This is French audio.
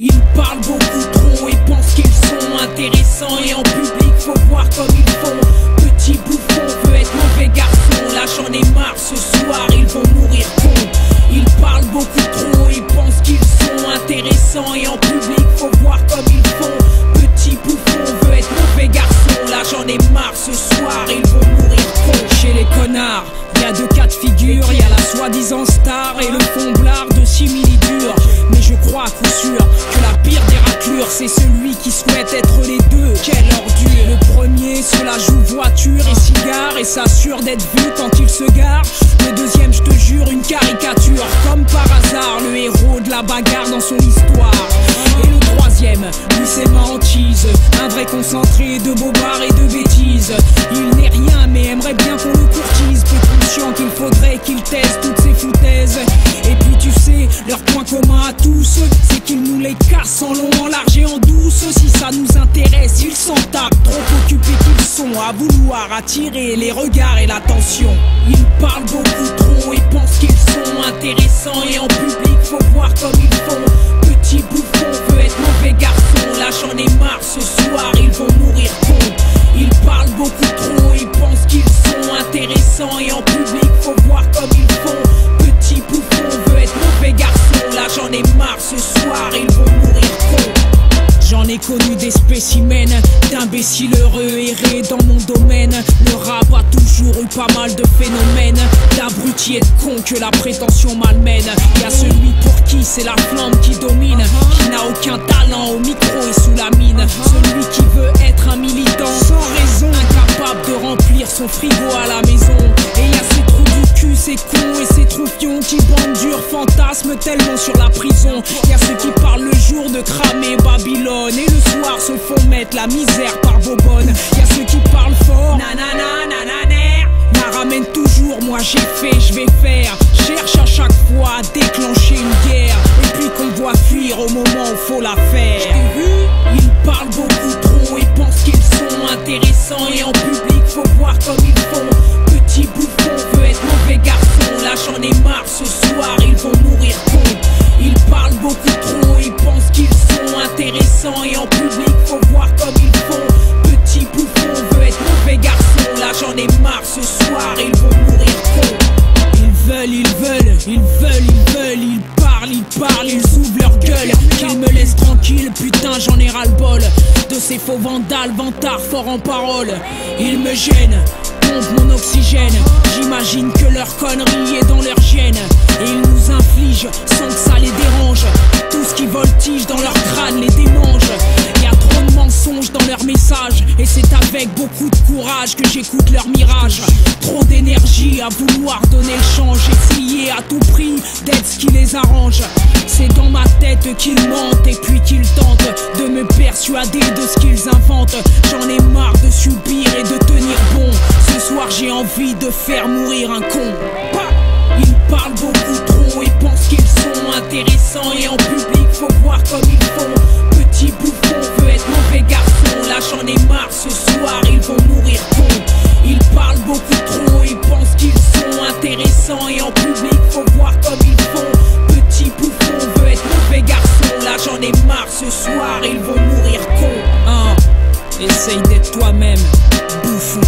Ils parlent beaucoup trop et pensent qu'ils sont intéressants. Et en public faut voir comme ils font. Petit bouffon veut être mauvais garçon. Là j'en ai marre, ce soir ils vont mourir cons. Ils parlent beaucoup trop et pensent qu'ils sont intéressants. Et en public faut voir comme ils font. Petit bouffon veut être mauvais garçon. Là j'en ai marre, ce soir ils vont mourir cons. Chez les connards, y a deux cas de figure. Y a la soi-disant star et le fomblard de similitude. Mais je crois à coup sûr que la pire des raclures, c'est celui qui souhaite être les deux. Quelle ordure! Le premier se la joue voiture et cigare et s'assure d'être vu quand il se gare. Le deuxième, je te jure, une caricature. Comme par hasard, le héros de la bagarre dans son histoire. Et le troisième, lui c'est ma hantise. Un vrai concentré de bobards et de bêtises. Il n'est rien mais aimerait bien qu'on le courtise. Peu conscient qu'il faudrait qu'il teste toutes ces foutaises. Et puis tu sais, leur point commun à tous, c'est qu'ils nous les cassent en long, en large et en douce. Si ça nous intéresse, ils s'en tapent. Trop occupés qu'ils sont à vouloir attirer les regards et l'attention. Ils parlent beaucoup trop et pensent qu'ils sont intéressants. Et en public faut voir comme ils font. Petit bouffon veut être mauvais garçon. Là j'en ai marre, ce soir ils vont mourir cons. Ils parlent beaucoup trop et pensent qu'ils sont intéressants. Et en public faut voir comme ils font. Petit bouffon veut être mauvais garçon. Là j'en ai marre, ce soir ils vont mourir cons. J'en ai connu des spécimens d'imbéciles heureux errés dans mon domaine. Le rap a toujours eu pas mal de phénomènes, d'abrutis et de cons que la prétention malmène. Y'a celui pour qui c'est la flamme qui domine, qui n'a aucun talent au micro et sous la mine. Celui qui veut être un militant sans raison, incapable de remplir son frigo à la maison. Et y'a ces trous du cul, ces cons et ces troufions qui bandent dur, fantasment tellement sur la prison. Y'a ceux qui parlent le jour de cramer Babylone et le soir se font mettre la misère par bobonne. Y'a ceux qui parlent fort, nanana, nananer, la ramène toujours, moi j'ai fait, je vais faire. Cherche à chaque fois à déclencher une guerre, et puis qu'on voit fuir au moment où faut la faire. Ils parlent beaucoup trop et pensent qu'ils sont intéressants. Et en public faut voir comme ils font. Petit bouffon veut être mauvais garçon. Là j'en ai marre, ce soir ils vont mourir cons. Ils parlent beaucoup trop et pensent qu'ils sont intéressants. Et en public faut voir comme ils font. Petit bouffon veut être mauvais garçon. Là j'en ai marre, ce soir ils vont mourir cons. Ils veulent, ils parlent, ils ouvrent leur gueule. Qu'ils me laissent tranquille, putain j'en ai ras-le-bol de ces faux vandales, vantards forts en parole. Ils me gênent, pompent mon oxygène. J'imagine que leur connerie est dans leur gène. Et ils nous infligent sans que ça les dérange. Tout ce qui voltige dans leur crâne les démange. Y'a trop de mensonges dans leurs messages, et c'est avec beaucoup de courage que j'écoute leur mirage. Trop d'énergie à vouloir donner le change, essayer à tout prix d'être ce qui les arrange. C'est dans ma tête qu'ils mentent et puis qu'ils tentent de me persuader de ce qu'ils inventent. J'en ai marre de subir et de tenir bon. Ce soir j'ai envie de faire mourir un con. Ils parlent beaucoup trop et pensent qu'ils sont intéressants. Et en public faut voir comme ils font. Petit bouffon veut être mauvais garçon. Là j'en ai marre, ce soir ils vont mourir cons. Ils parlent beaucoup trop et pensent qu'ils sont intéressants. Et en public faut voir comme ils font. Petit bouffon veut être mauvais garçon. Là j'en ai marre, ce soir ils vont mourir cons. Essaye d'être toi-même, bouffon.